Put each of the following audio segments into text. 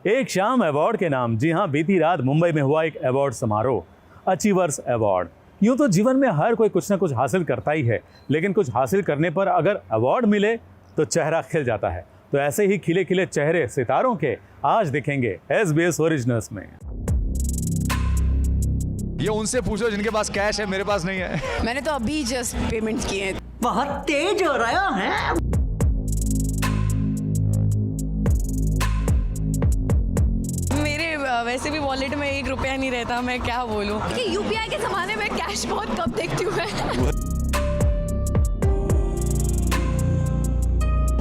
एक शाम अवार्ड के नाम। जी हाँ, बीती रात मुंबई में हुआ एक अवार्ड समारोह, अचीवर्स अवार्ड। यूं तो जीवन में हर कोई कुछ ना कुछ हासिल करता ही है, लेकिन कुछ हासिल करने पर अगर अवार्ड मिले तो चेहरा खिल जाता है। तो ऐसे ही खिले खिले चेहरे सितारों के आज दिखेंगे SBS ओरिजिनल्स में। ये उनसे पूछो जिनके पास कैश है, मेरे पास नहीं है। मैंने तो अभी जस्ट पेमेंट किए हैं। बहुत तेज हो रहा है। मेरे वैसे भी वॉलेट में 1 रुपया नहीं रहता, मैं क्या बोलूं कि UPI के ज़माने में कैश बहुत कम देखती हूँ मैं।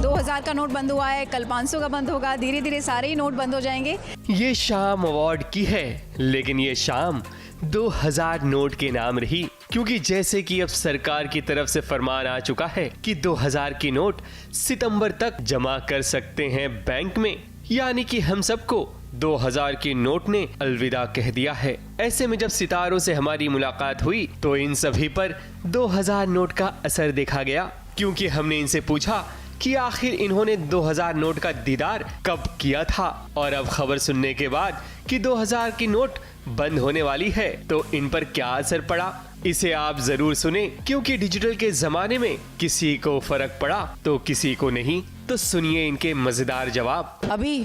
2000 का नोट बंद हुआ है, कल 500 का बंद होगा, धीरे धीरे सारे ही नोट बंद हो जाएंगे। ये शाम अवार्ड की है, लेकिन ये शाम 2000 नोट के नाम रही, क्योंकि जैसे कि अब सरकार की तरफ से फरमान आ चुका है कि 2000 की नोट सितंबर तक जमा कर सकते हैं बैंक में, यानी कि हम सबको 2000 की नोट ने अलविदा कह दिया है। ऐसे में जब सितारों से हमारी मुलाकात हुई तो इन सभी पर 2000 नोट का असर देखा गया, क्योंकि हमने इनसे पूछा कि आखिर इन्होंने 2000 नोट का दीदार कब किया था। और अब खबर सुनने के बाद कि 2000 की नोट बंद होने वाली है तो इन पर क्या असर पड़ा, इसे आप जरूर सुने, क्योंकि डिजिटल के जमाने में किसी को फर्क पड़ा तो किसी को नहीं। तो सुनिए इनके मजेदार जवाब। अभी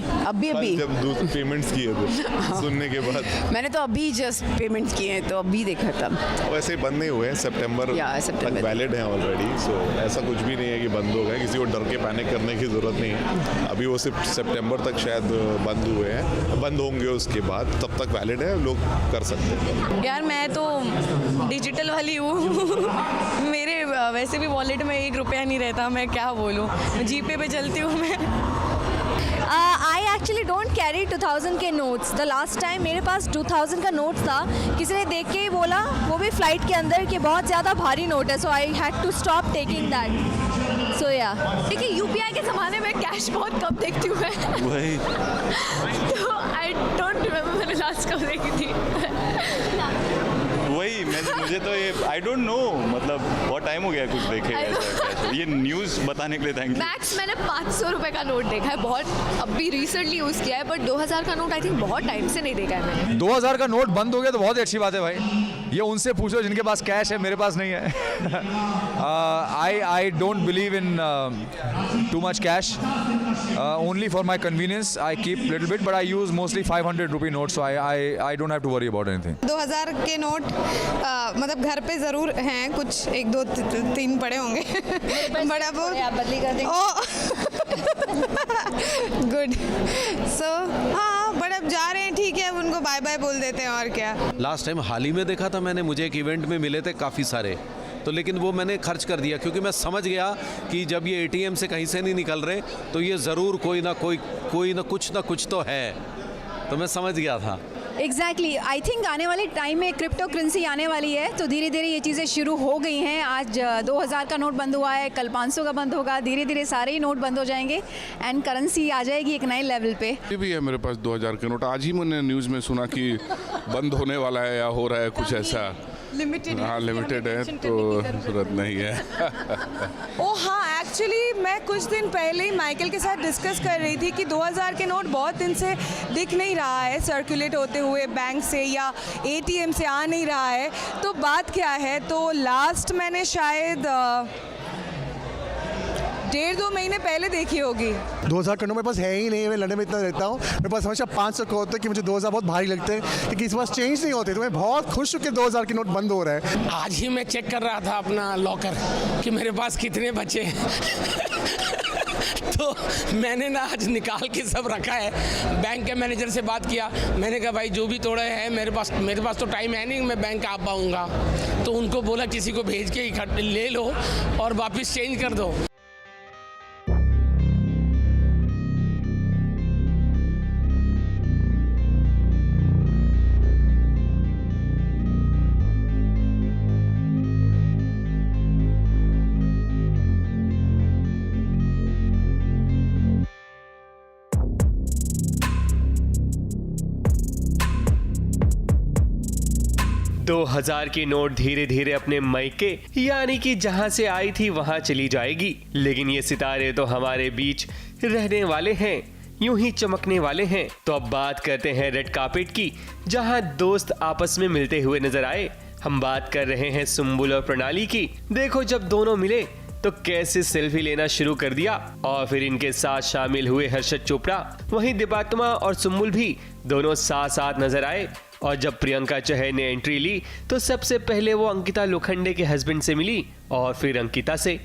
जब दूसरे पेमेंट्स किए थे सुनने के बाद मैंने तो अभी जस्ट पेमेंट किए हैं, तो अभी देखा तब। वैसे ही बंद नहीं हुए हैं, सितंबर तक वैलिड हैं ऑलरेडी। सो ऐसा कुछ भी नहीं है कि बंद हो गए, किसी को डर के पैनिक करने की ज़रूरत नहीं है। अभी वो सिर्फ सितंबर तक शायद बंद हुए हैं, बंद होंगे उसके बाद, तब तक वैलिड है, लोग कर सकते हैं। यार मैं तो डिजिटल वाली हूँ। मेरे वैसे भी वॉलेट में 1 रुपया नहीं रहता, मैं क्या बोलूँ, जीपे पे चलती हूँ मैं। I actually don't carry 2000 के नोट्स। द लास्ट टाइम मेरे पास 2000 का नोट था, किसी ने देख के ही बोला, वो भी फ्लाइट के अंदर, कि बहुत ज़्यादा भारी नोट है, so I had to stop taking that. So yeah देखिए, UPI के ज़माने में कैश बहुत कम देखती हूँ मैं। वही तो आई डोंट रिमेम्बर मैंने लास्ट कब देखी थी। वही मुझे तो ये आई डोंट नो, मतलब बहुत टाइम हो गया कुछ देखे ऐसा। ये न्यूज़ बताने के लिए थैंक यू। मैक्स मैंने 500 रुपए का नोट देखा है, बहुत अभी रिसेंटली यूज़ किया है, बट 2000 का नोट आई थिंक बहुत टाइम से नहीं देखा है मैंने। 2000 का नोट बंद हो गया तो बहुत ही अच्छी बात है भाई। ये उनसे पूछो जिनके पास कैश है, मेरे पास नहीं है। I don't believe in too much cash. Only for my convenience, I keep little bit, but I use mostly 500 rupee notes, so I don't have to worry about anything. 2000 के नोट मतलब घर पे ज़रूर हैं, कुछ 1 2 3 पड़े होंगे। बड़ा बहुत आप बदली कर देंगे। गुड। सो हाँ, बट अब जा रहे हैं, ठीक है, अब उनको बाय बाय बोल देते हैं, और क्या। लास्ट टाइम हाल ही में देखा था मैंने, मुझे एक इवेंट में मिले थे काफ़ी सारे, तो लेकिन वो मैंने खर्च कर दिया, क्योंकि मैं समझ गया कि जब ये ATM से कहीं से नहीं निकल रहे तो ये ज़रूर कोई ना कुछ तो है, तो मैं समझ गया था। एग्जैक्टली, आई थिंक आने वाले टाइम में क्रिप्टो करेंसी आने वाली है, तो धीरे धीरे ये चीज़ें शुरू हो गई हैं। आज 2000 का नोट बंद हुआ है, कल 500 का बंद होगा, धीरे धीरे सारे ही नोट बंद हो जाएंगे एंड करेंसी आ जाएगी एक नए लेवल पे। ये भी है मेरे पास 2000 के नोट। आज ही मैंने न्यूज़ में सुना कि बंद होने वाला है या हो रहा है कुछ ऐसा। लिमिटेड हाँ, लिमिटेड है तो जरूरत नहीं है। ओ हाँ, एक्चुअली मैं कुछ दिन पहले ही माइकल के साथ डिस्कस कर रही थी कि 2000 के नोट बहुत दिन से दिख नहीं रहा है सर्कुलेट होते हुए बैंक से या ATM से आ नहीं रहा है। तो बात क्या है, तो लास्ट मैंने शायद 1.5-2 महीने पहले देखी होगी। 2000 का नोट मेरे पास है ही नहीं, मैं लंदन में इतना रहता हूँ, मेरे पास हमेशा 500 का होता है कि मुझे 2000 बहुत भारी लगते हैं, क्योंकि इस बार चेंज नहीं होते, तो मैं बहुत खुश हूँ कि 2000 के नोट बंद हो रहा है। आज ही मैं चेक कर रहा था अपना लॉकर कि मेरे पास कितने बचे हैं। तो मैंने ना आज निकाल के सब रखा है। बैंक के मैनेजर से बात किया, मैंने कहा भाई जो भी तोड़े हैं मेरे पास तो टाइम है नहीं, मैं बैंक आ पाऊँगा। तो उनको बोला किसी को भेज के इकट्ठे ले लो और वापस चेंज कर दो। दो 2000 की नोट धीरे धीरे अपने मायके यानी कि जहां से आई थी वहां चली जाएगी, लेकिन ये सितारे तो हमारे बीच रहने वाले हैं। यूं ही चमकने वाले हैं। तो अब बात करते हैं रेड कार्पेट की, जहां दोस्त आपस में मिलते हुए नजर आए। हम बात कर रहे हैं सुम्बुल और प्रणाली की। देखो जब दोनों मिले तो कैसे सेल्फी लेना शुरू कर दिया, और फिर इनके साथ शामिल हुए हर्षद चोपड़ा। वहीं दिबात्मा और सुम्बुल भी दोनों साथ साथ नजर आए। और जब प्रियंका चहर ने एंट्री ली तो सबसे पहले वो अंकिता लोखंडे के हस्बैंड से मिली और फिर अंकिता से।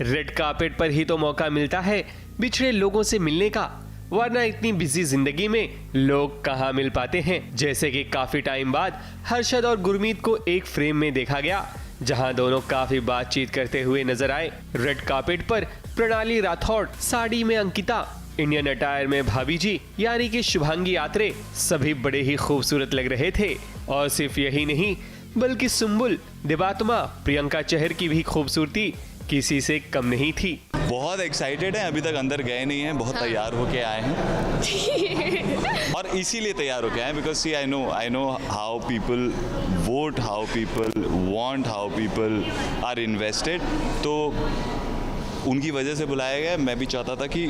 रेड कार्पेट पर ही तो मौका मिलता है बिछड़े लोगों से मिलने का, वरना इतनी बिजी जिंदगी में लोग कहाँ मिल पाते हैं। जैसे कि काफी टाइम बाद हर्षद और गुरमीत को एक फ्रेम में देखा गया, जहां दोनों काफी बातचीत करते हुए नजर आए। रेड कार्पेट पर प्रणाली राठौड़, साड़ी में अंकिता, इंडियन अटायर में भाभी जी यानी कि शुभांगी आत्रे, सभी बड़े ही खूबसूरत लग रहे थे। और सिर्फ यही नहीं बल्कि सुम्बुल, दिबात्मा, प्रियंका चहर की भी खूबसूरती किसी से कम नहीं थी। बहुत एक्साइटेड हैं, अभी तक अंदर गए नहीं हैं, बहुत तैयार होके आए हैं और इसीलिए तैयार होके आए because see I know how people vote, how people want, how people are invested. तो उनकी वजह से बुलाया गया। मैं भी चाहता था कि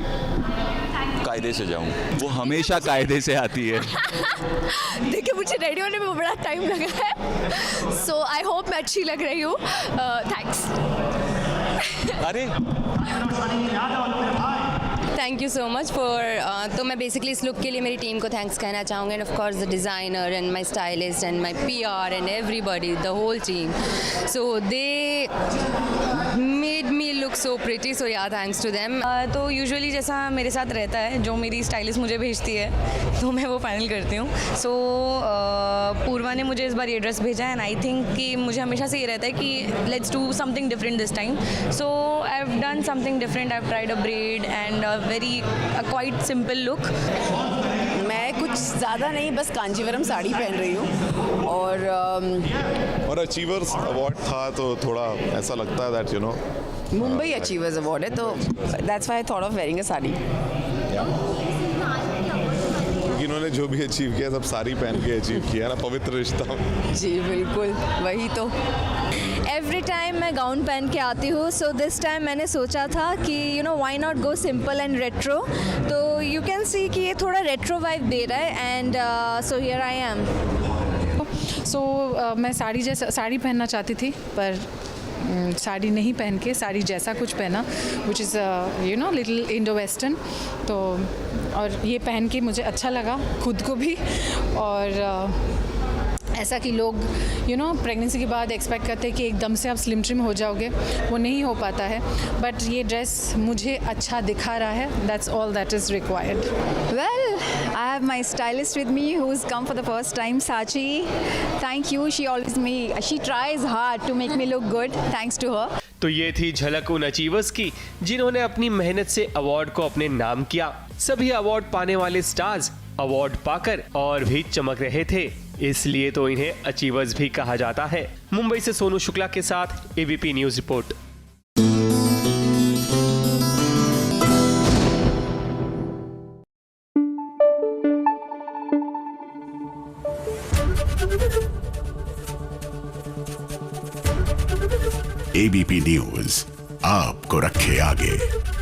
कायदे से जाऊं, वो हमेशा कायदे से आती है। देखिए मुझे रेडी होने में बड़ा टाइम लगा है, सो आई होप मैं अच्छी लग रही हूँ। थैंक्स। अरे thank you so much for तो मैं बेसिकली इस लुक के लिए मेरी टीम को थैंक्स कहना चाहूँगी, and of course the designer and my stylist and my PR and everybody, the whole team, so they made me look so pretty, so yeah thanks to them. तो usually जैसा मेरे साथ रहता है, जो मेरी स्टाइलिस्ट मुझे भेजती है तो मैं वो फाइनल करती हूँ। सो पूर्वा ने मुझे इस बार ये ड्रेस भेजा एंड आई थिंक कि मुझे हमेशा से ये रहता है कि let's do something different this time. So I have done something different, I have tried a bread and very quite simple look. मैं कुछ ज़्यादा नहीं, बस कांजीवरम साड़ी पहन रही हूँ और अचीवर्स अवार्ड था तो थोड़ा ऐसा लगता है that you know Mumbai achievers award है, तो that's why I thought of wearing a sari. इन्होंने जो भी अचीव किया सब साड़ी पहन के अचीव किया ना, पवित्र रिश्ता। जी बिल्कुल, वही तो। एवरी टाइम मैं गाउन पहन के आती हूँ, सो दिस टाइम मैंने सोचा था कि you know why not go simple and retro. तो यू कैन सी कि ये थोड़ा रेट्रो वाइब दे रहा है and so here I am. So मैं साड़ी पहनना चाहती थी, पर साड़ी नहीं पहन के साड़ी जैसा कुछ पहना, which is you know little Indo western. तो और ये पहन के मुझे अच्छा लगा खुद को भी, और ऐसा कि लोग यू नो प्रेगनेंसी के बाद एक्सपेक्ट करते हैं कि एकदम से आप स्लिम ट्रिम हो जाओगे, वो नहीं हो पाता है। बट ये ड्रेस मुझे अच्छा दिखा रहा है, that's all that is required. Well I have my stylist with me who is come for the first time, Sachi. Thank you, she tries hard to make me look good, thanks to her. तो ये थी झलक उन achievers की जिन्होंने अपनी मेहनत से अवार्ड को अपने नाम किया। सभी अवार्ड पाने वाले स्टार्स अवार्ड पाकर और भी चमक रहे थे, इसलिए तो इन्हें अचीवर्स भी कहा जाता है। मुंबई से सोनू शुक्ला के साथ ABP news report. ABP news आपको रखे आगे।